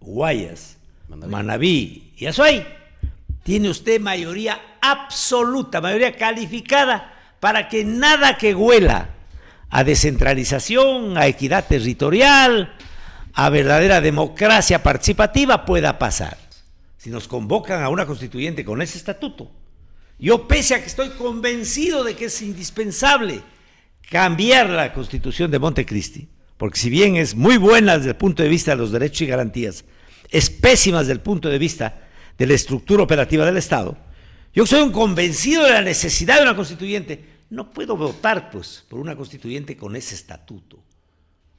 Guayas, Manabí y Azuay, tiene usted mayoría absoluta, mayoría calificada, para que nada que huela a descentralización, a equidad territorial, a verdadera democracia participativa pueda pasar. Si nos convocan a una constituyente con ese estatuto, yo, pese a que estoy convencido de que es indispensable cambiar la Constitución de Montecristi, porque si bien es muy buena desde el punto de vista de los derechos y garantías, es pésima desde el punto de vista de la estructura operativa del Estado, yo soy un convencido de la necesidad de una constituyente. No puedo votar, pues, por una constituyente con ese estatuto,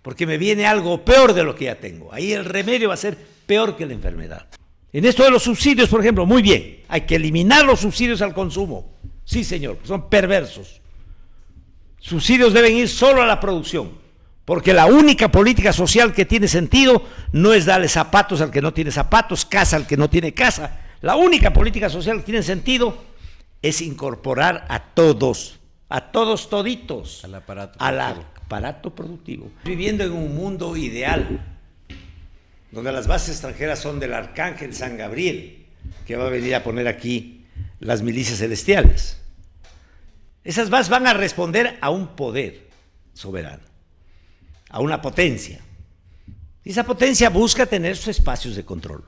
porque me viene algo peor de lo que ya tengo. Ahí el remedio va a ser peor que la enfermedad. En esto de los subsidios, por ejemplo, muy bien, hay que eliminar los subsidios al consumo. Sí, señor, son perversos. Subsidios deben ir solo a la producción, porque la única política social que tiene sentido no es darle zapatos al que no tiene zapatos, casa al que no tiene casa. La única política social que tiene sentido es incorporar a todos toditos, al aparato productivo. Viviendo en un mundo ideal, donde las bases extranjeras son del arcángel San Gabriel, que va a venir a poner aquí las milicias celestiales. Esas bases van a responder a un poder soberano, a una potencia. Y esa potencia busca tener sus espacios de control.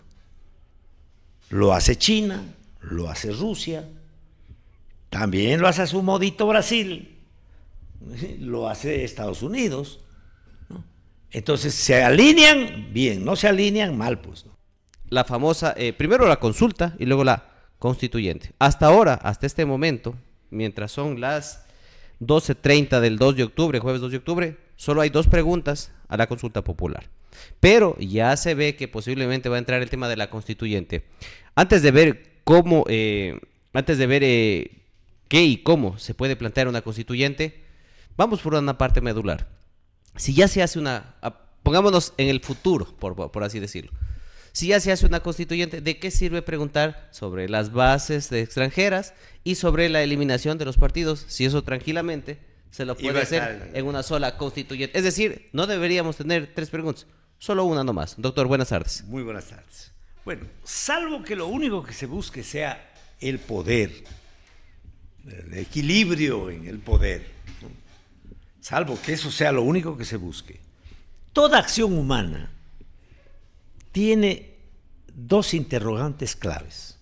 Lo hace China, lo hace Rusia, también lo hace a su modito Brasil, lo hace Estados Unidos, ¿no? Entonces, ¿se alinean? Bien, no se alinean, mal, pues, ¿no? La famosa, primero la consulta y luego la constituyente. Hasta ahora, hasta este momento, mientras son las 12:30 del 2 de octubre, jueves 2 de octubre, solo hay 2 preguntas a la consulta popular. Pero ya se ve que posiblemente va a entrar el tema de la constituyente. Antes de ver cómo, qué y cómo se puede plantear una constituyente, vamos por una parte medular. Si ya se hace pongámonos en el futuro, por así decirlo. Si ya se hace una constituyente, ¿de qué sirve preguntar sobre las bases de extranjeras y sobre la eliminación de los partidos? Si eso tranquilamente se lo puede hacer en una sola constituyente. Es decir, no deberíamos tener 3 preguntas, solo una nomás. Doctor, buenas tardes. Muy buenas tardes. Bueno, salvo que lo único que se busque sea el poder, el equilibrio en el poder, ¿no? Salvo que eso sea lo único que se busque. Toda acción humana tiene 2 interrogantes claves.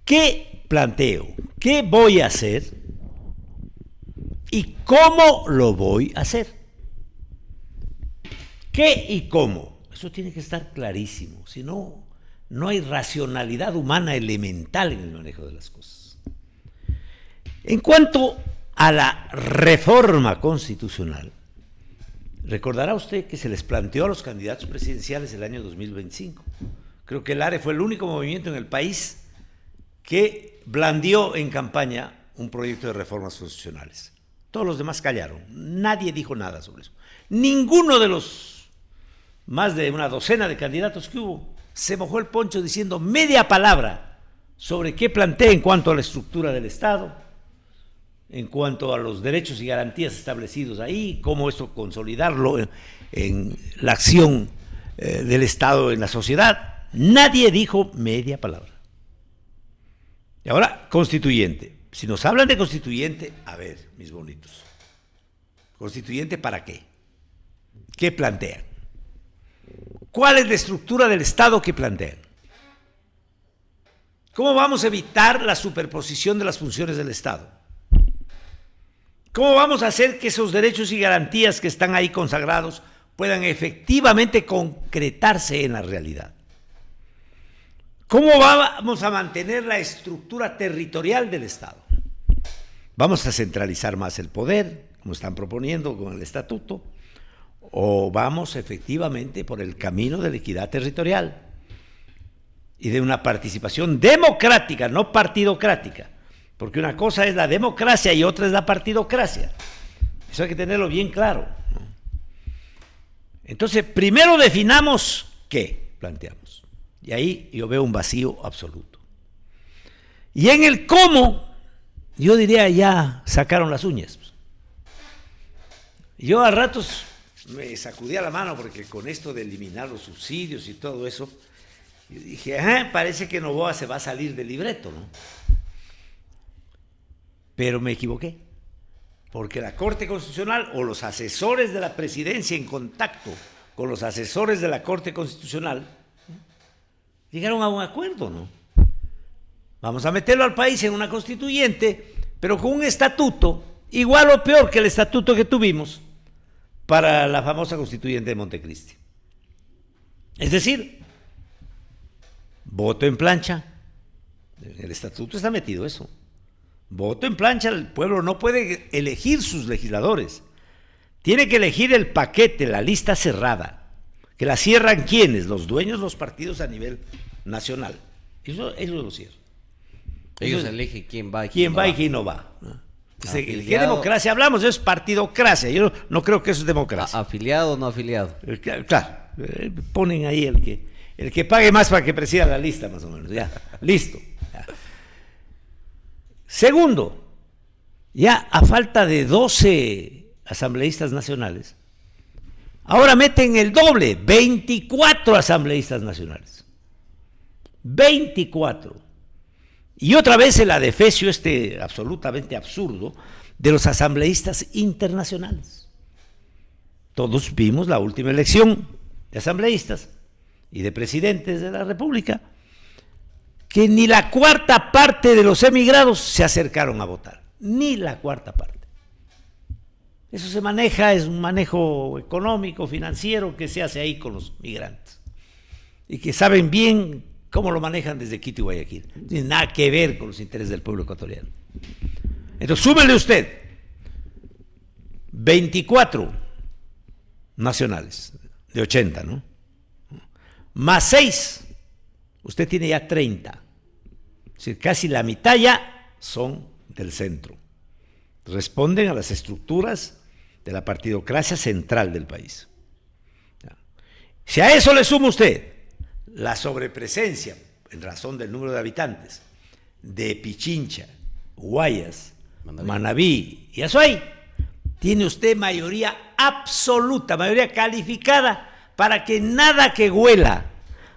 ¿Qué planteo? ¿Qué voy a hacer? ¿Y cómo lo voy a hacer? ¿Qué y cómo? Eso tiene que estar clarísimo. Si no, no hay racionalidad humana elemental en el manejo de las cosas. En cuanto a la reforma constitucional, recordará usted que se les planteó a los candidatos presidenciales el año 2025. Creo que el ARE fue el único movimiento en el país que blandió en campaña un proyecto de reformas constitucionales. Todos los demás callaron. Nadie dijo nada sobre eso. Ninguno de los más de una docena de candidatos que hubo se mojó el poncho diciendo media palabra sobre qué plantea en cuanto a la estructura del Estado, en cuanto a los derechos y garantías establecidos ahí, cómo esto consolidarlo en la acción del Estado en la sociedad. Nadie dijo media palabra. Y ahora, constituyente. Si nos hablan de constituyente, a ver, mis bonitos, ¿constituyente para qué? ¿Qué plantean? ¿Cuál es la estructura del Estado que plantean? ¿Cómo vamos a evitar la superposición de las funciones del Estado? ¿Cómo vamos a hacer que esos derechos y garantías que están ahí consagrados puedan efectivamente concretarse en la realidad? ¿Cómo vamos a mantener la estructura territorial del Estado? ¿Vamos a centralizar más el poder, como están proponiendo con el estatuto? ¿O vamos efectivamente por el camino de la equidad territorial y de una participación democrática, no partidocrática? Porque una cosa es la democracia y otra es la partidocracia. Eso hay que tenerlo bien claro, ¿no? Entonces, primero definamos qué planteamos. Y ahí yo veo un vacío absoluto. Y en el cómo, yo diría ya sacaron las uñas. Yo a ratos me sacudía la mano porque con esto de eliminar los subsidios y todo eso, yo dije, parece que Noboa se va a salir del libreto, ¿no? Pero me equivoqué, porque la Corte Constitucional o los asesores de la presidencia en contacto con los asesores de la Corte Constitucional llegaron a un acuerdo, ¿no? Vamos a meterlo al país en una constituyente, pero con un estatuto igual o peor que el estatuto que tuvimos para la famosa constituyente de Montecristi. Es decir, voto en plancha. En el estatuto está metido eso. Voto en plancha, el pueblo no puede elegir sus legisladores. Tiene que elegir el paquete, la lista cerrada. Que la cierran ¿quiénes? Los dueños de los partidos a nivel nacional. Ellos lo cierran. Ellos eligen quién va y quién va y quién no va. Entonces, ¿qué democracia hablamos? Es partidocracia. Yo no creo que eso es democracia. ¿Afiliado o no afiliado? Claro, ponen ahí el que pague más para que presida la lista, más o menos. Ya, listo. Ya. Segundo, ya a falta de 12 asambleístas nacionales, ahora meten el doble, 24 asambleístas nacionales. 24. Y otra vez el adefesio absolutamente absurdo de los asambleístas internacionales. Todos vimos la última elección de asambleístas y de presidentes de la República, que ni la cuarta parte de los emigrados se acercaron a votar, ni la cuarta parte. Eso se maneja, es un manejo económico, financiero que se hace ahí con los migrantes y que saben bien cómo lo manejan desde Quito y Guayaquil. No tiene nada que ver con los intereses del pueblo ecuatoriano. Entonces, súmele usted 24 nacionales de 80, ¿no? Más 6, usted tiene ya 30. Es decir, casi la mitad ya son del centro. Responden a las estructuras de la partidocracia central del país. Si a eso le suma usted la sobrepresencia, en razón del número de habitantes, de Pichincha, Guayas, Manabí y Azuay, tiene usted mayoría absoluta, mayoría calificada para que nada que huela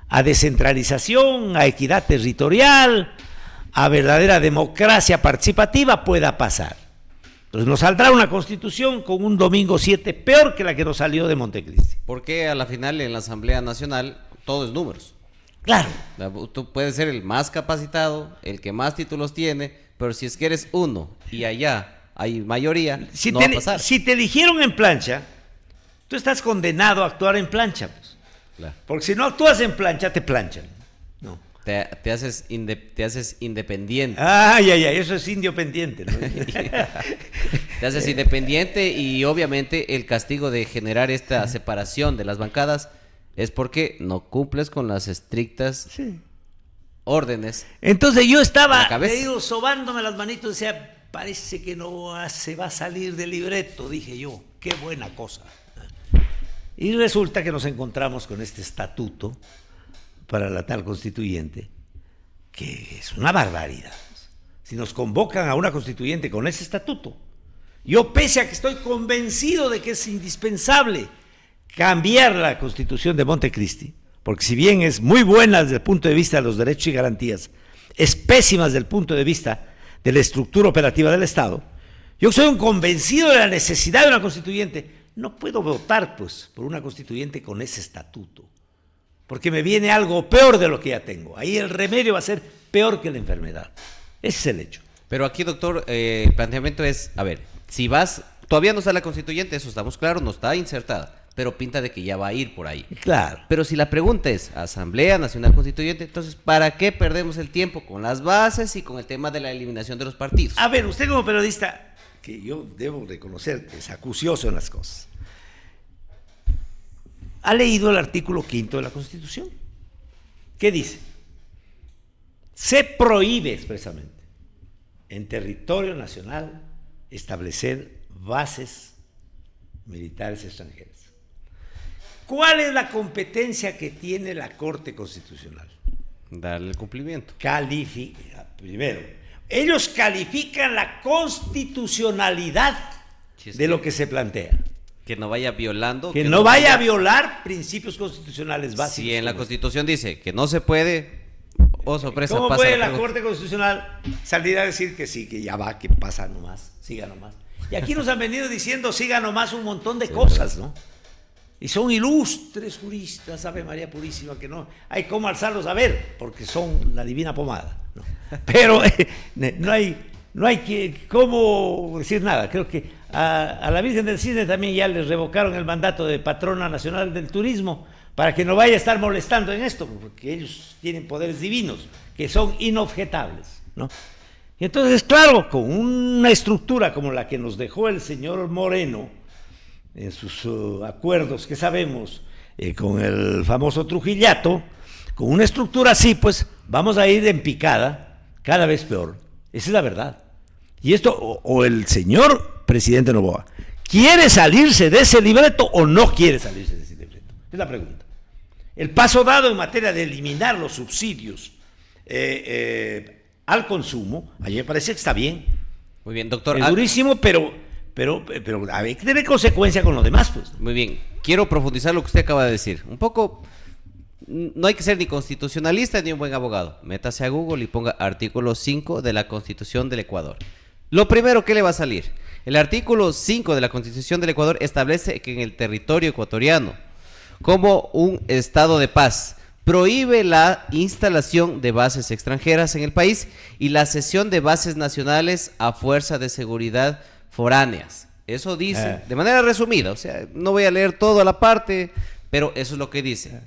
a descentralización, a equidad territorial, a verdadera democracia participativa pueda pasar. Entonces nos saldrá una constitución con un domingo 7 peor que la que nos salió de Montecristi. Porque a la final en la Asamblea Nacional todo es números. Claro. Tú puedes ser el más capacitado, el que más títulos tiene, pero si es que eres uno y allá hay mayoría, no va a pasar. Si te eligieron en plancha, tú estás condenado a actuar en plancha. Pues. Claro. Porque si no actúas en plancha, te planchan. No. Te haces independiente. Eso es indio pendiente, ¿no? Te haces independiente y obviamente el castigo de generar esta separación de las bancadas es porque no cumples con las estrictas órdenes. Entonces yo estaba sobándome las manitos y decía, parece que no se va a salir del libreto, dije yo, qué buena cosa. Y resulta que nos encontramos con este estatuto para la tal constituyente, que es una barbaridad. Si nos convocan a una constituyente con ese estatuto, yo pese a que estoy convencido de que es indispensable cambiar la Constitución de Montecristi, porque si bien es muy buena desde el punto de vista de los derechos y garantías, es pésima desde el punto de vista de la estructura operativa del Estado, yo soy un convencido de la necesidad de una constituyente. No puedo votar, pues, por una constituyente con ese estatuto, porque me viene algo peor de lo que ya tengo. Ahí el remedio va a ser peor que la enfermedad. Ese es el hecho. Pero aquí, doctor, el planteamiento es, a ver, si vas, todavía no está la constituyente, eso estamos claros, no está insertada, pero pinta de que ya va a ir por ahí. Claro. Pero si la pregunta es Asamblea Nacional Constituyente, entonces, ¿para qué perdemos el tiempo con las bases y con el tema de la eliminación de los partidos? A ver, usted como periodista, que yo debo reconocer que es acucioso en las cosas, ¿ha leído el artículo 5 de la Constitución? ¿Qué dice? Se prohíbe expresamente en territorio nacional establecer bases militares extranjeras. ¿Cuál es la competencia que tiene la Corte Constitucional? Darle el cumplimiento. Primero, ellos califican la constitucionalidad de lo que se plantea. Que no vaya violando. Que no vaya a violar principios constitucionales básicos. Si en la Constitución dice que no se puede, oh sorpresa, ¿Cómo pasa puede la la pregunta. Corte Constitucional salir a decir que sí, que ya va, que pasa nomás, siga nomás? Y aquí nos han venido diciendo siga nomás un montón de cosas, ¿no? Y son ilustres juristas, Ave María Purísima, que no hay cómo alzarlos a ver, porque son la divina pomada, ¿no? Pero no hay cómo decir nada. Creo que a la Virgen del Cisne también ya les revocaron el mandato de patrona nacional del turismo para que no vaya a estar molestando en esto, porque ellos tienen poderes divinos que son inobjetables, ¿no? Y entonces, claro, con una estructura como la que nos dejó el señor Moreno en sus acuerdos que sabemos con el famoso Trujillato, con una estructura así, pues vamos a ir en picada cada vez peor. Esa es la verdad. Y esto, o el señor presidente Noboa, ¿quiere salirse de ese libreto o no quiere salirse de ese libreto? Es la pregunta. El paso dado en materia de eliminar los subsidios al consumo, a mí me parece que está bien. Muy bien, doctor. Es durísimo, pero hay que tener consecuencia con lo demás, pues. Muy bien, quiero profundizar lo que usted acaba de decir. Un poco, no hay que ser ni constitucionalista ni un buen abogado. Métase a Google y ponga artículo 5 de la Constitución del Ecuador. Lo primero que le va a salir, el artículo 5 de la Constitución del Ecuador establece que en el territorio ecuatoriano, como un estado de paz, prohíbe la instalación de bases extranjeras en el país y la cesión de bases nacionales a fuerzas de seguridad foráneas. Eso dice, de manera resumida, o sea, no voy a leer toda la parte, pero eso es lo que dice.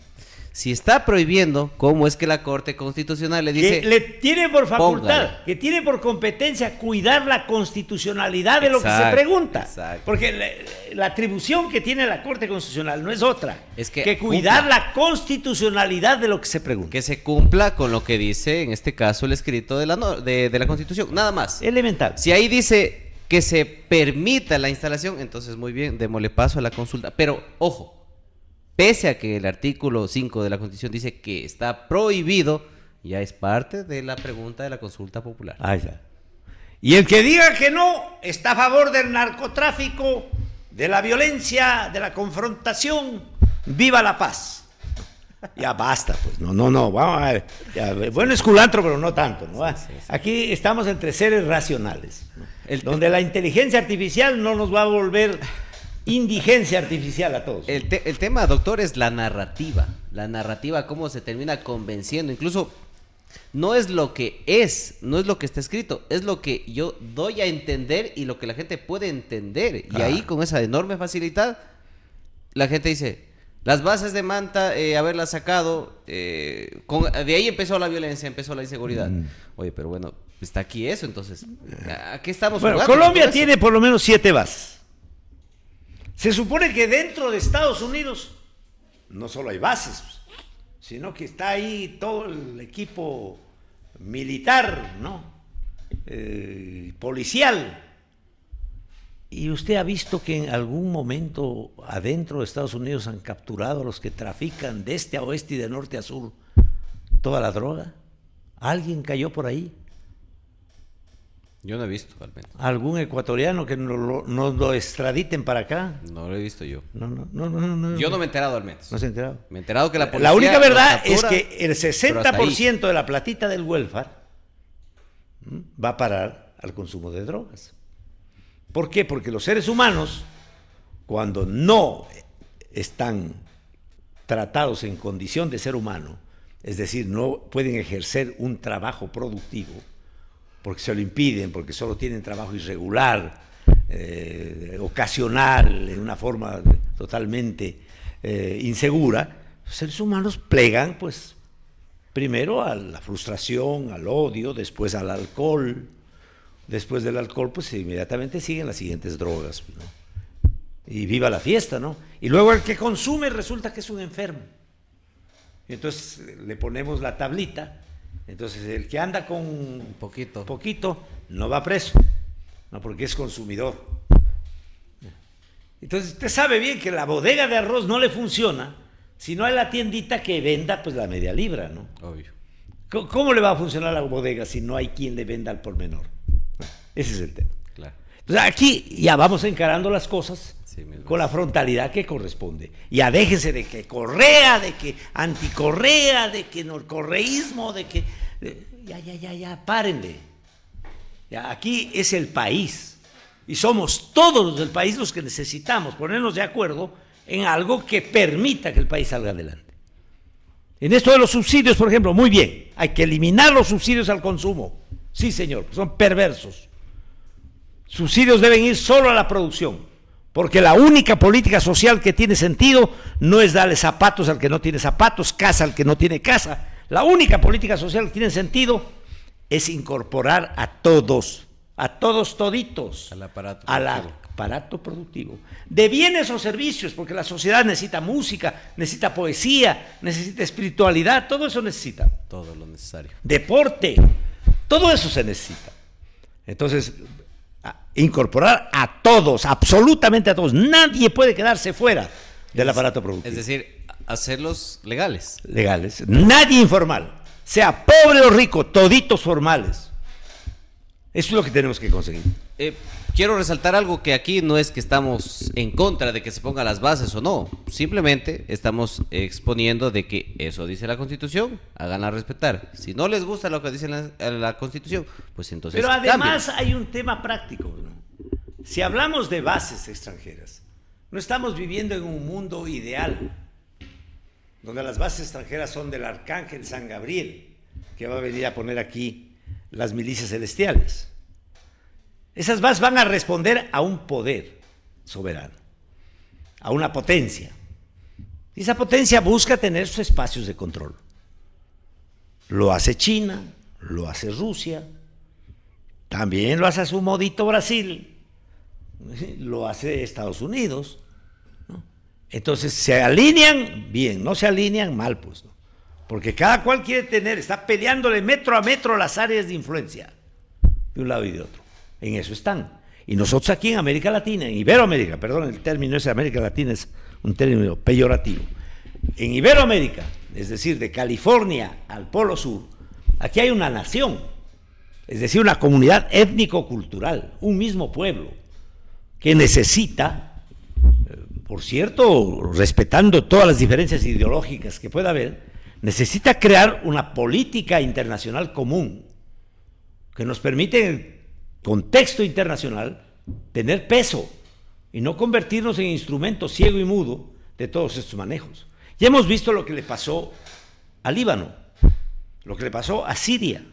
Si está prohibiendo, ¿cómo es que la Corte Constitucional le dice? Que le tiene por facultad, póngale. que tiene por competencia cuidar la constitucionalidad de lo que se Exacto, pregunta. exacto. Porque la atribución que tiene la Corte Constitucional no es otra, Es que cuidar cumpla. la constitucionalidad de lo que se pregunta. Que se cumpla con lo que dice, en este caso, el escrito de la Constitución, nada más. Elemental. Si ahí dice que se permita la instalación, entonces muy bien, démosle paso a la consulta. Pero, ojo, pese a que el artículo 5 de la Constitución dice que está prohibido, ya es parte de la pregunta de la consulta popular. Ahí está. Y el que diga que no, está a favor del narcotráfico, de la violencia, de la confrontación, viva la paz. Ya basta, pues, no, vamos a ver. Ya, bueno, es culantro, pero no tanto, ¿no? Sí. Aquí estamos entre seres racionales, ¿no? El- Donde la inteligencia artificial no nos va a volver indigencia artificial a todos. El tema, doctor, es la narrativa. La narrativa, cómo se termina convenciendo. Incluso no es lo que es, no es lo que está escrito, es lo que yo doy a entender y lo que la gente puede entender. Claro. Y ahí, con esa enorme facilidad, la gente dice, las bases de Manta, haberlas sacado, de ahí empezó la violencia, empezó la inseguridad. Oye, pero bueno, está aquí eso, entonces, ¿a qué estamos Bueno, jugando? Colombia Todo eso. tiene por lo menos 7 bases. Se supone que dentro de Estados Unidos no solo hay bases, sino que está ahí todo el equipo militar, ¿no? Policial. ¿Y usted ha visto que en algún momento adentro de Estados Unidos han capturado a los que trafican de este a oeste y de norte a sur toda la droga? ¿Alguien cayó por ahí? Yo no he visto, al menos. ¿Algún ecuatoriano que nos lo extraditen para acá? No lo he visto yo. No. Yo no me he enterado, al menos. ¿No se ha enterado? Me he enterado que la policía La única los verdad es captura, que el pero hasta ahí. 60% de la platita del welfare va a parar al consumo de drogas. ¿Por qué? Porque los seres humanos, cuando no están tratados en condición de ser humano, es decir, no pueden ejercer un trabajo productivo, porque se lo impiden, porque solo tienen trabajo irregular, ocasional, en una forma totalmente insegura, los seres humanos plegan, pues, primero a la frustración, al odio, después al alcohol. Después del alcohol, pues inmediatamente siguen las siguientes drogas, ¿no? Y viva la fiesta, ¿no? Y luego el que consume resulta que es un enfermo. Y entonces le ponemos la tablita. Entonces el que anda con un poquito no va preso, no, porque es consumidor. Entonces usted sabe bien que la bodega de arroz no le funciona si no hay la tiendita que venda pues la media libra, ¿no? Obvio. ¿Cómo le va a funcionar la bodega si no hay quien le venda al por menor? Ese es el tema. Claro. Entonces aquí ya vamos encarando las cosas Sí, con la frontalidad que corresponde. Ya déjense de que Correa, de que anticorrea, de que norcorreísmo, de que... Ya, párenle. Ya, aquí es el país. Y somos todos los del país los que necesitamos ponernos de acuerdo en algo que permita que el país salga adelante. En esto de los subsidios, por ejemplo, muy bien, hay que eliminar los subsidios al consumo. Sí, señor, son perversos. Subsidios deben ir solo a la producción, porque la única política social que tiene sentido no es darle zapatos al que no tiene zapatos, casa al que no tiene casa. La única política social que tiene sentido es incorporar a todos toditos, Al aparato al productivo. aparato productivo, de bienes o servicios, porque la sociedad necesita música, necesita poesía, necesita espiritualidad, todo eso necesita. Todo lo necesario. Deporte, todo eso se necesita. Entonces, incorporar a todos, absolutamente a todos. Nadie puede quedarse fuera del aparato productivo. Es decir, hacerlos legales. Legales. Nadie informal. Sea pobre o rico, toditos formales. Eso es lo que tenemos que conseguir. Quiero resaltar algo, que aquí no es que estamos en contra de que se pongan las bases o no. Simplemente estamos exponiendo de que eso dice la Constitución, háganla respetar. Si no les gusta lo que dice la Constitución, pues entonces Pero además cambien. hay un tema práctico, ¿no? Si hablamos de bases extranjeras, no estamos viviendo en un mundo ideal, donde las bases extranjeras son del arcángel San Gabriel, que va a venir a poner aquí las milicias celestiales. Esas bases van a responder a un poder soberano, a una potencia. Y esa potencia busca tener sus espacios de control. Lo hace China, lo hace Rusia, también lo hace a su modito Brasil, lo hace Estados Unidos, ¿no? Entonces, se alinean bien, no se alinean mal, pues, ¿no? Porque cada cual quiere tener, está peleándole metro a metro las áreas de influencia, de un lado y de otro. En eso están. Y nosotros aquí en América Latina, en Iberoamérica, perdón, el término ese América Latina es un término peyorativo. En Iberoamérica, es decir, de California al Polo Sur, aquí hay una nación, es decir, una comunidad étnico-cultural, un mismo pueblo, que necesita, por cierto, respetando todas las diferencias ideológicas que pueda haber, necesita crear una política internacional común que nos permite en el contexto internacional tener peso y no convertirnos en instrumento ciego y mudo de todos estos manejos. Ya hemos visto lo que le pasó a Líbano, lo que le pasó a Siria,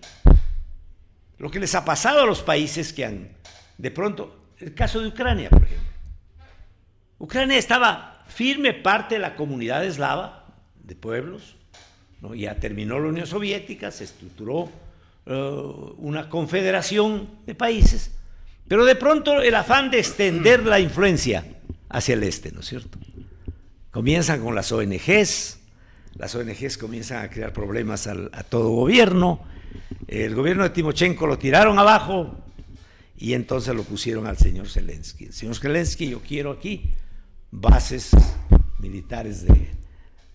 lo que les ha pasado a los países que han, de pronto, el caso de Ucrania, por ejemplo. Ucrania estaba firme parte de la comunidad eslava de pueblos, ¿no? Ya terminó la Unión Soviética, se estructuró una confederación de países, pero de pronto el afán de extender la influencia hacia el este, ¿no es cierto? Comienzan con las ONGs comienzan a crear problemas a todo gobierno, el gobierno de Timochenko lo tiraron abajo y entonces lo pusieron al señor Zelensky. El señor Zelensky, yo quiero aquí bases militares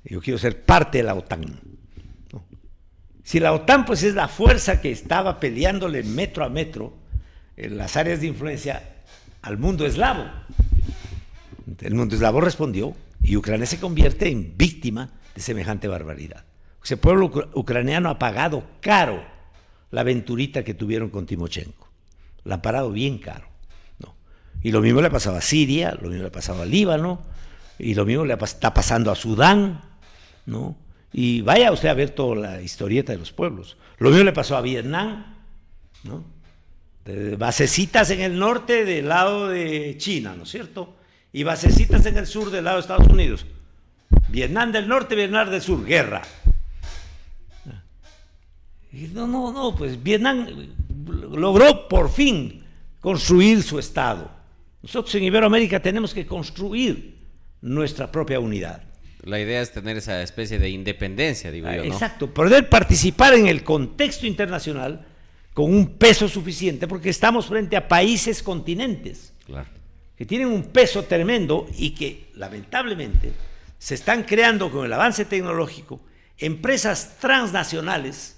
yo quiero ser parte de la OTAN. ¿No? Si la OTAN pues es la fuerza que estaba peleándole metro a metro en las áreas de influencia al mundo eslavo. El mundo eslavo respondió y Ucrania se convierte en víctima de semejante barbaridad. Ese pueblo ucraniano ha pagado caro la aventurita que tuvieron con Timochenko. La han pagado bien caro, ¿no? Y lo mismo le ha pasado a Siria, lo mismo le ha pasado a Líbano, y lo mismo está pasando a Sudán, ¿no? Y vaya usted a ver toda la historieta de los pueblos. Lo mismo le pasó a Vietnam, ¿no? Basecitas en el norte del lado de China, ¿no es cierto? Y basecitas en el sur del lado de Estados Unidos. Vietnam del norte, Vietnam del sur, guerra. Y no, pues Vietnam logró por fin construir su Estado. Nosotros en Iberoamérica tenemos que construir nuestra propia unidad. La idea es tener esa especie de independencia, digo yo, ¿no? Exacto, poder participar en el contexto internacional con un peso suficiente, porque estamos frente a países continentes, Claro. que tienen un peso tremendo y que lamentablemente se están creando con el avance tecnológico empresas transnacionales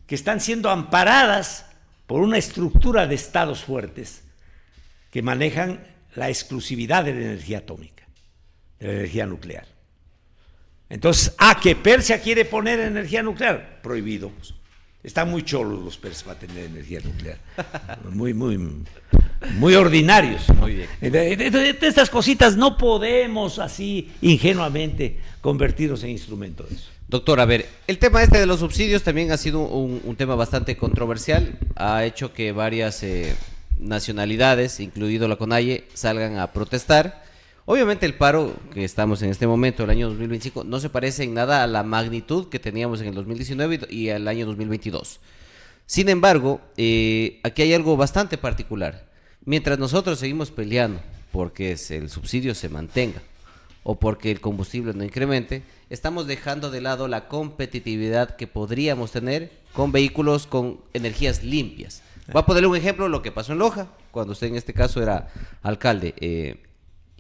que están siendo amparadas por una estructura de estados fuertes que manejan la exclusividad de la energía atómica, de la energía nuclear. Entonces, que Persia quiere poner energía nuclear, prohibido. Están muy cholos los persas para tener energía nuclear. Muy ordinarios. Muy bien. De estas cositas no podemos así ingenuamente convertirnos en instrumento de eso. Doctor, a ver, el tema de los subsidios también ha sido un tema bastante controversial. Ha hecho que varias nacionalidades, incluido la CONAIE, salgan a protestar. Obviamente el paro que estamos en este momento, el año 2025, no se parece en nada a la magnitud que teníamos en el 2019 y al año 2022. Sin embargo, aquí hay algo bastante particular. Mientras nosotros seguimos peleando porque el subsidio se mantenga o porque el combustible no incremente, estamos dejando de lado la competitividad que podríamos tener con vehículos con energías limpias. Voy a ponerle un ejemplo de lo que pasó en Loja, cuando usted en este caso era alcalde.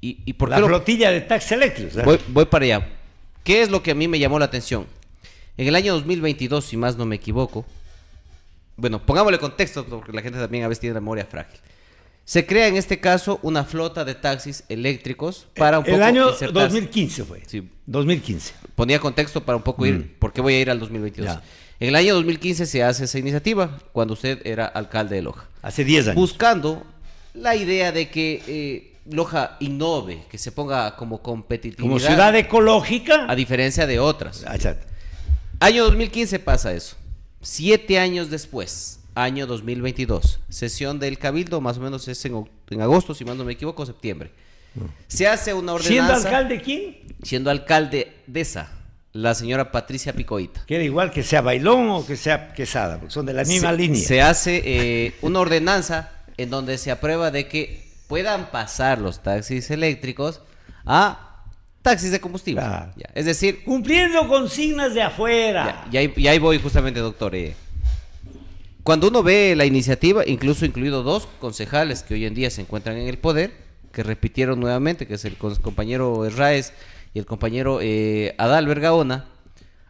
¿Y por qué flotilla de taxis eléctricos? Voy para allá. ¿Qué es lo que a mí me llamó la atención? En el año 2022, si más no me equivoco, bueno, pongámosle contexto porque la gente también a veces tiene la memoria frágil. Se crea en este caso una flota de taxis eléctricos para un poco el año insertarse. 2015 fue. Sí. 2015. Ponía contexto para un poco ir, ¿por qué voy a ir al 2022? Ya. En el año 2015 se hace esa iniciativa, cuando usted era alcalde de Loja. Hace 10 años. Buscando la idea de que Loja innove, que se ponga como competitividad. Como ciudad ecológica. A diferencia de otras. Exacto. Año 2015 pasa eso. 7 años después, año 2022, sesión del Cabildo, más o menos es en agosto, si más no me equivoco, septiembre. Se hace una ordenanza. ¿Siendo alcalde quién? Siendo alcaldesa, la señora Patricia Picoita. Que era igual que sea Bailón o que sea Quesada, porque son de la misma línea. Se hace una ordenanza en donde se aprueba de que puedan pasar los taxis eléctricos a taxis de combustible. Claro. Ya, es decir, cumpliendo consignas de afuera. Y ahí voy justamente, doctor. Cuando uno ve la iniciativa, incluso incluido 2 concejales que hoy en día se encuentran en el poder, que repitieron nuevamente, que es el compañero Herráez y el compañero Adalbert Gaona,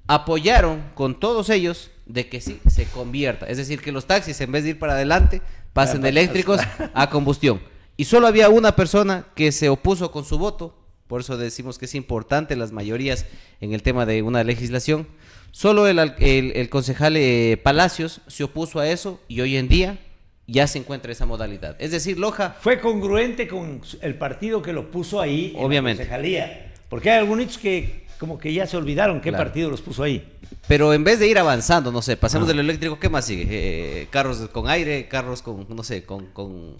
apoyaron con todos ellos de que sí se convierta. Es decir, que los taxis, en vez de ir para adelante, pasen de eléctricos a combustión. Y solo había una persona que se opuso con su voto, por eso decimos que es importante las mayorías en el tema de una legislación. Solo el concejal Palacios se opuso a eso y hoy en día ya se encuentra esa modalidad. Es decir, Loja... Fue congruente con el partido que lo puso ahí obviamente. En la concejalía. Porque hay algunos que como que ya se olvidaron qué partido los puso ahí. Pero en vez de ir avanzando, no sé, pasemos de lo eléctrico, ¿qué más sigue? Carros con aire, carros con, no sé, con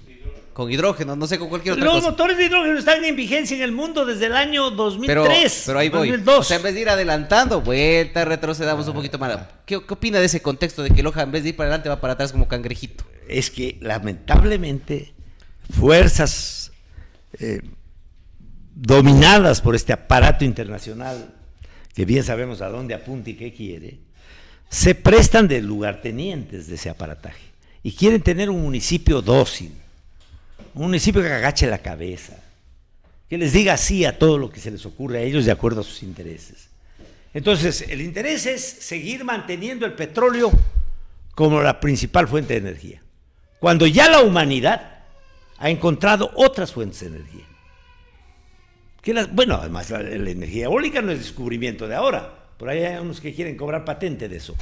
hidrógeno, no sé, con cualquier otra cosa. Los motores de hidrógeno están en vigencia en el mundo desde el año 2003. Pero ahí voy. 2002. O sea, en vez de ir adelantando, vuelta, retrocedamos un poquito más. ¿Qué opina de ese contexto de que Loja, en vez de ir para adelante, va para atrás como cangrejito? Es que, lamentablemente, fuerzas dominadas por este aparato internacional, que bien sabemos a dónde apunta y qué quiere, se prestan de lugartenientes de ese aparataje y quieren tener un municipio dócil, un municipio que agache la cabeza, que les diga sí a todo lo que se les ocurre a ellos de acuerdo a sus intereses. Entonces, el interés es seguir manteniendo el petróleo como la principal fuente de energía, cuando ya la humanidad ha encontrado otras fuentes de energía. Bueno, además la energía eólica no es descubrimiento de ahora. Por ahí hay unos que quieren cobrar patente de eso.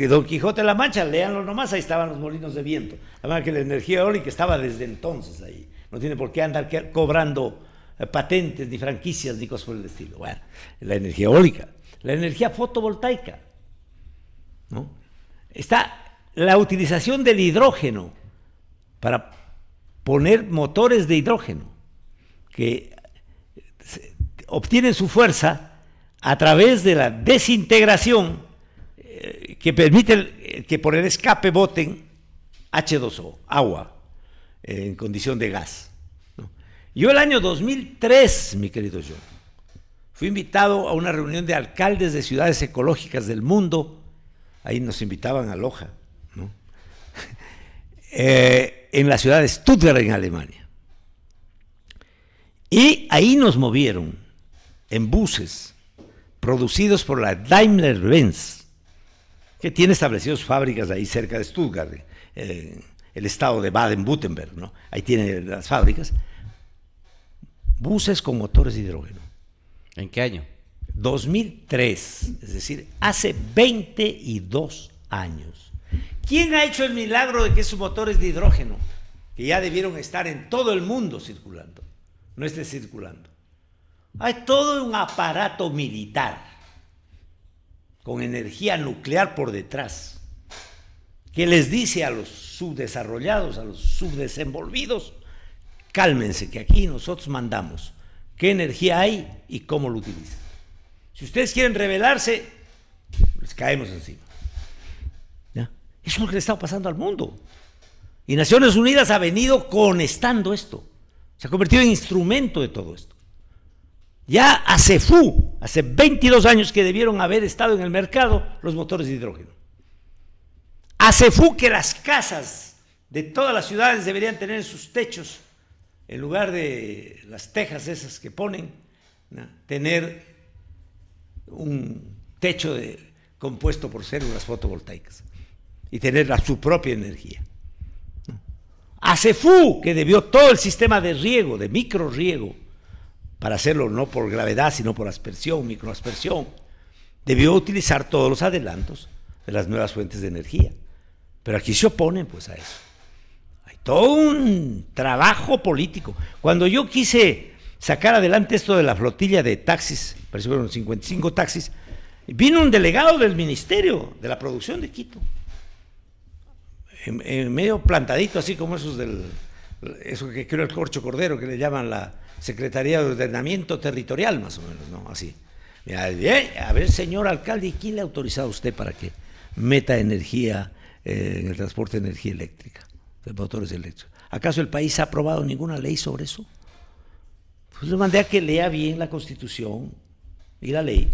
Don Quijote de la Mancha, léanlo nomás, ahí estaban los molinos de viento. Además que la energía eólica estaba desde entonces ahí. No tiene por qué andar cobrando patentes, ni franquicias, ni cosas por el estilo. Bueno, la energía eólica. La energía fotovoltaica, ¿no? Está la utilización del hidrógeno para poner motores de hidrógeno que obtienen su fuerza a través de la desintegración que permite que por el escape boten H2O, agua, en condición de gas, ¿no? Yo el año 2003, mi querido John, fui invitado a una reunión de alcaldes de ciudades ecológicas del mundo. Ahí nos invitaban a Loja, ¿no? En la ciudad de Stuttgart, en Alemania. Y ahí nos movieron en buses producidos por la Daimler-Benz, que tiene establecidas fábricas ahí cerca de Stuttgart, el estado de Baden-Württemberg, ¿no? Ahí tiene las fábricas. Buses con motores de hidrógeno. ¿En qué año? 2003, es decir, hace 22 años. ¿Quién ha hecho el milagro de que esos motores de hidrógeno, que ya debieron estar en todo el mundo circulando, no esté circulando? Hay todo un aparato militar con energía nuclear por detrás que les dice a los subdesarrollados, a los subdesenvolvidos: cálmense, que aquí nosotros mandamos qué energía hay y cómo lo utilizan. Si ustedes quieren rebelarse, les caemos encima. ¿Ya? Eso es lo que le está pasando al mundo. Y Naciones Unidas ha venido conestando esto. Se ha convertido en instrumento de todo esto. Ya hace 22 años que debieron haber estado en el mercado los motores de hidrógeno. Hace que las casas de todas las ciudades deberían tener en sus techos, en lugar de las tejas esas que ponen, ¿no?, tener un techo compuesto por células fotovoltaicas y tener su propia energía. Hace que debió todo el sistema de riego, de microriego, para hacerlo no por gravedad, sino por aspersión, microaspersión, debió utilizar todos los adelantos de las nuevas fuentes de energía. Pero aquí se oponen pues a eso. Hay todo un trabajo político. Cuando yo quise sacar adelante esto de la flotilla de taxis, parece que fueron 55 taxis, vino un delegado del Ministerio de la Producción de Quito, en medio plantadito, así como eso que creó el Corcho Cordero, que le llaman la Secretaría de Ordenamiento Territorial, más o menos, ¿no? Así. Mira, a ver, señor alcalde, ¿quién le ha autorizado a usted para que meta energía en el transporte de energía eléctrica, de motores eléctricos? ¿Acaso el país ha aprobado ninguna ley sobre eso? Pues le mandé a que lea bien la Constitución y la ley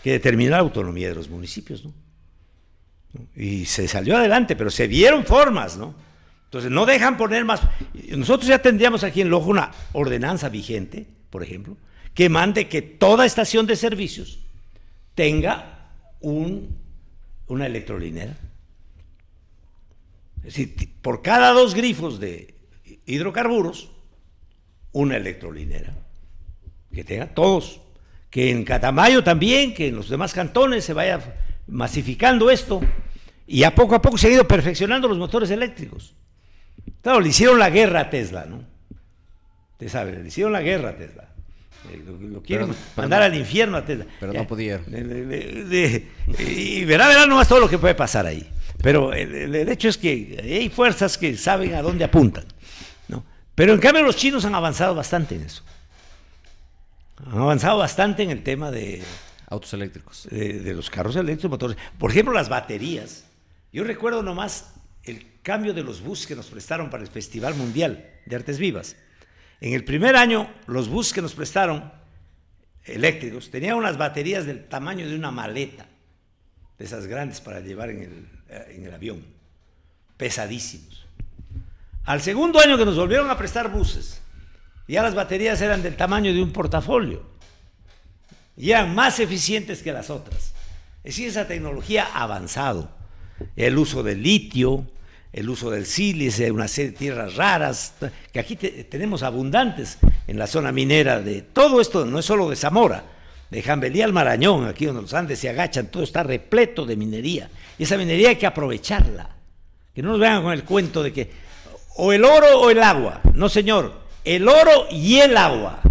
que determina la autonomía de los municipios, ¿no? Y se salió adelante, pero se dieron formas, ¿no? Entonces no dejan poner más. Nosotros ya tendríamos aquí en Loja una ordenanza vigente, por ejemplo, que mande que toda estación de servicios tenga una electrolinera. Es decir, por cada 2 grifos de hidrocarburos, una electrolinera. Que tenga todos. Que en Catamayo también, que en los demás cantones se vaya masificando esto. Y a poco se han ido perfeccionando los motores eléctricos. Claro, le hicieron la guerra a Tesla, ¿no? Usted sabe, le hicieron la guerra a Tesla. Lo quieren mandar al infierno a Tesla. Pero ya, no pudieron. Y verá nomás todo lo que puede pasar ahí. Pero el hecho es que hay fuerzas que saben a dónde apuntan, ¿no? Pero en cambio los chinos han avanzado bastante en eso. Han avanzado bastante en el tema de autos eléctricos. De los carros eléctricos, motores. Por ejemplo, las baterías. Yo recuerdo nomás el cambio de los buses que nos prestaron para el Festival Mundial de Artes Vivas. En el primer año, los buses que nos prestaron eléctricos tenían unas baterías del tamaño de una maleta, de esas grandes para llevar en el avión, pesadísimos. Al segundo año que nos volvieron a prestar buses, ya las baterías eran del tamaño de un portafolio, y eran más eficientes que las otras. Es decir, esa tecnología ha avanzado. El uso del litio, el uso del sílice, una serie de tierras raras, que aquí tenemos abundantes en la zona minera de todo esto, no es solo de Zamora, de Jambelí al Marañón, aquí donde los Andes se agachan, todo está repleto de minería. Y esa minería hay que aprovecharla. Que no nos vengan con el cuento de que o el oro o el agua. No, señor, el oro y el agua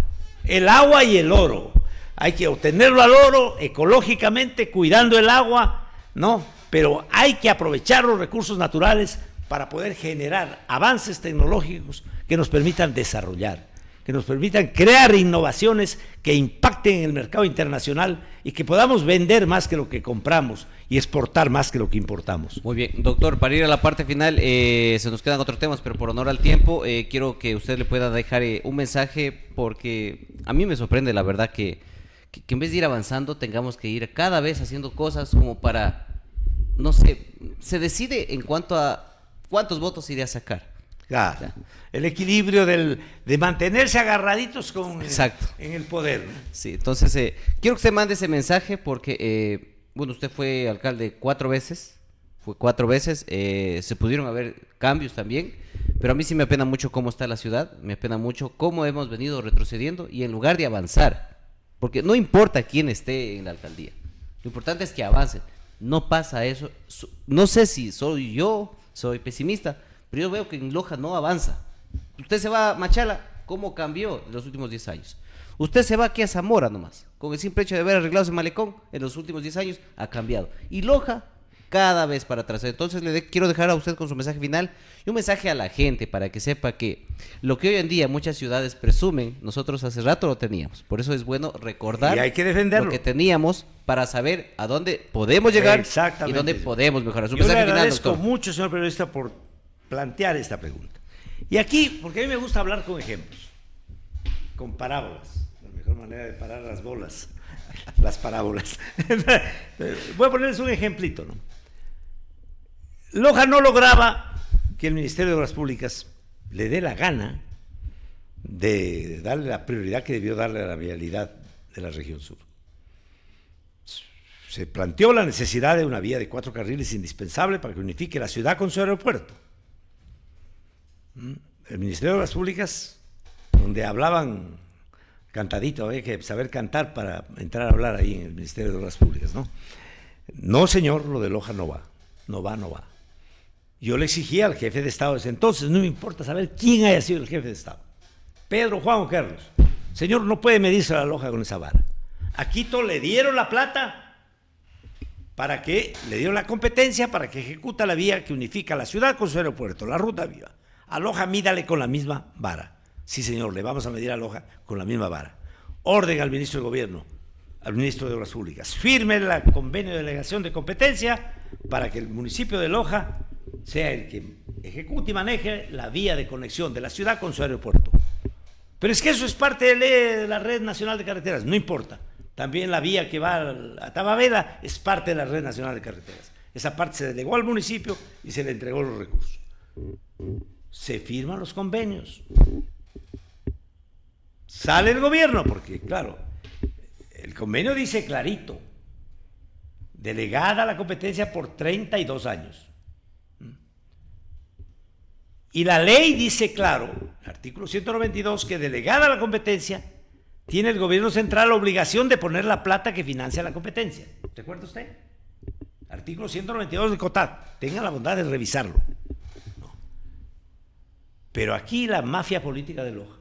y el oro. Hay que obtenerlo al oro ecológicamente, cuidando el agua, ¿no? Pero hay que aprovechar los recursos naturales para poder generar avances tecnológicos que nos permitan desarrollar, que nos permitan crear innovaciones que impacten en el mercado internacional y que podamos vender más que lo que compramos y exportar más que lo que importamos. Muy bien, doctor, para ir a la parte final, se nos quedan otros temas, pero por honor al tiempo, quiero que usted le pueda dejar un mensaje, porque a mí me sorprende la verdad que en vez de ir avanzando tengamos que ir cada vez haciendo cosas como para, no sé, se decide en cuanto a cuántos votos iré a sacar. Claro, el equilibrio de mantenerse agarraditos en el poder, ¿no? Sí, entonces quiero que usted mande ese mensaje porque, bueno, usted fue alcalde 4 veces, fue 4 veces, se pudieron haber cambios también, pero a mí sí me apena mucho cómo está la ciudad, me apena mucho cómo hemos venido retrocediendo y en lugar de avanzar, porque no importa quién esté en la alcaldía, lo importante es que avancen, no pasa eso, no sé si soy pesimista, pero yo veo que en Loja no avanza. Usted se va a Machala, ¿cómo cambió en los últimos 10 años? Usted se va aquí a Zamora nomás, con el simple hecho de haber arreglado ese malecón, en los últimos 10 años ha cambiado. Y Loja cada vez para atrás. Entonces quiero dejar a usted con su mensaje final y un mensaje a la gente para que sepa que lo que hoy en día muchas ciudades presumen, nosotros hace rato lo teníamos. Por eso es bueno recordar y hay que defenderlo, lo que teníamos para saber a dónde podemos llegar y dónde podemos mejorar. Su mensaje final, doctor. Yo le agradezco mucho, señor periodista, por plantear esta pregunta. Y aquí, porque a mí me gusta hablar con ejemplos, con parábolas, la mejor manera de parar las bolas, las parábolas. Voy a ponerles un ejemplito, ¿no? Loja no lograba que el Ministerio de Obras Públicas le dé la gana de darle la prioridad que debió darle a la vialidad de la región sur. Se planteó la necesidad de una vía de 4 carriles indispensable para que unifique la ciudad con su aeropuerto. El Ministerio de Obras Públicas, donde hablaban cantadito, había que saber cantar para entrar a hablar ahí en el Ministerio de Obras Públicas, ¿no? No, señor, lo de Loja no va. Yo le exigía al jefe de Estado desde entonces, no me importa saber quién haya sido el jefe de Estado, Pedro, Juan o Carlos. Señor, no puede medirse la Loja con esa vara. A Quito le dieron la plata para que, le dieron la competencia para que ejecuta la vía que unifica la ciudad con su aeropuerto, la ruta viva. A Loja mídale con la misma vara. Sí, señor, le vamos a medir a Loja con la misma vara. Orden al ministro de Gobierno, al ministro de Obras Públicas, firme el convenio de delegación de competencia para que el municipio de Loja sea el que ejecute y maneje la vía de conexión de la ciudad con su aeropuerto. Pero es que eso es parte de la Red Nacional de Carreteras, no importa. También la vía que va a Tababela es parte de la Red Nacional de Carreteras. Esa parte se delegó al municipio y se le entregó los recursos. Se firman los convenios. Sale el gobierno, porque claro, el convenio dice clarito, delegada la competencia por 32 años. Y la ley dice claro, artículo 192, que delegada la competencia, tiene el gobierno central la obligación de poner la plata que financia la competencia. ¿Recuerda usted? Artículo 192 del COTAD. Tenga la bondad de revisarlo. No. Pero aquí la mafia política de Loja,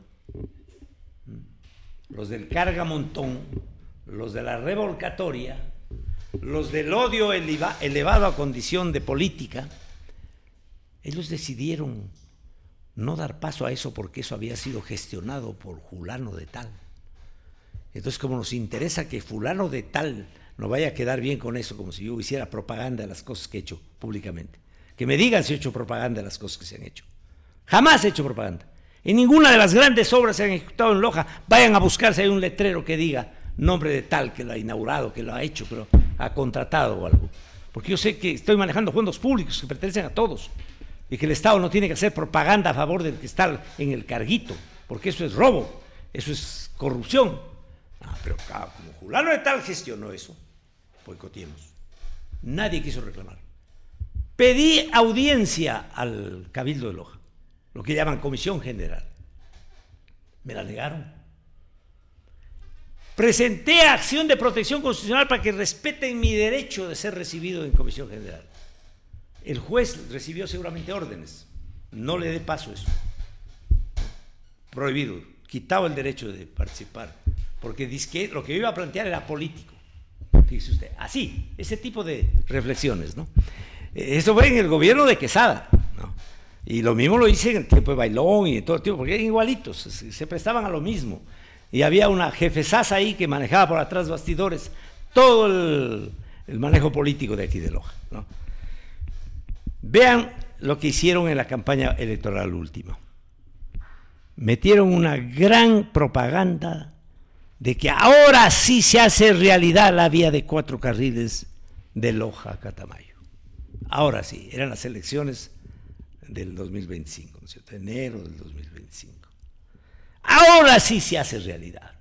los del cargamontón, los de la revolcatoria, los del odio elevado a condición de política, ellos decidieron no dar paso a eso porque eso había sido gestionado por fulano de tal. Entonces, como nos interesa que fulano de tal no vaya a quedar bien con eso, como si yo hiciera propaganda de las cosas que he hecho públicamente, que me digan si he hecho propaganda de las cosas que se han hecho. Jamás he hecho propaganda. En ninguna de las grandes obras se han ejecutado en Loja. Vayan a buscar si hay un letrero que diga nombre de tal, que lo ha inaugurado, que lo ha hecho, que lo ha contratado o algo. Porque yo sé que estoy manejando fondos públicos que pertenecen a todos y que el Estado no tiene que hacer propaganda a favor del que está en el carguito, porque eso es robo, eso es corrupción. Pero como fulano de tal gestionó eso, boicoteemos. Nadie quiso reclamar. Pedí audiencia al Cabildo de Loja, lo que llaman Comisión General. Me la negaron. Presenté acción de protección constitucional para que respeten mi derecho de ser recibido en Comisión General. El juez recibió seguramente órdenes. No le dé paso a eso. Prohibido, quitado el derecho de participar, porque dice que lo que yo iba a plantear era político. Fíjese usted, así, ese tipo de reflexiones, ¿no? Eso fue en el gobierno de Quesada, ¿no? Y lo mismo lo hice en el tiempo de Bailón y en todo el tiempo, porque eran igualitos, se prestaban a lo mismo. Y había una jefezaza ahí que manejaba por atrás bastidores todo el manejo político de aquí de Loja, ¿no? Vean lo que hicieron en la campaña electoral última. Metieron una gran propaganda de que ahora sí se hace realidad la vía de 4 carriles de Loja a Catamayo. Ahora sí, eran las elecciones del 2025, ¿no es cierto? Enero del 2025. Ahora sí se hace realidad.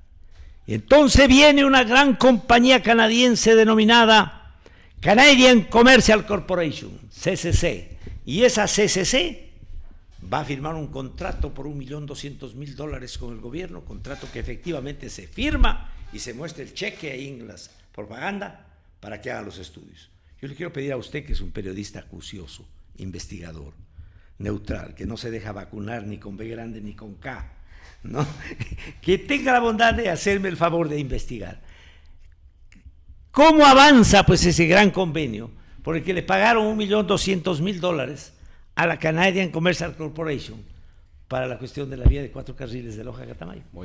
Y entonces viene una gran compañía canadiense denominada Canadian Commercial Corporation, CCC, y esa CCC va a firmar un contrato por $1.200.000 con el gobierno, contrato que efectivamente se firma y se muestra el cheque ahí en las propaganda para que haga los estudios. Yo le quiero pedir a usted, que es un periodista acucioso, investigador, neutral, que no se deja vacunar ni con B grande ni con K, ¿no? Que tenga la bondad de hacerme el favor de investigar. ¿Cómo avanza pues ese gran convenio por el que le pagaron $1.200.000 a la Canadian Commercial Corporation para la cuestión de la vía de 4 carriles de Loja a Catamayo?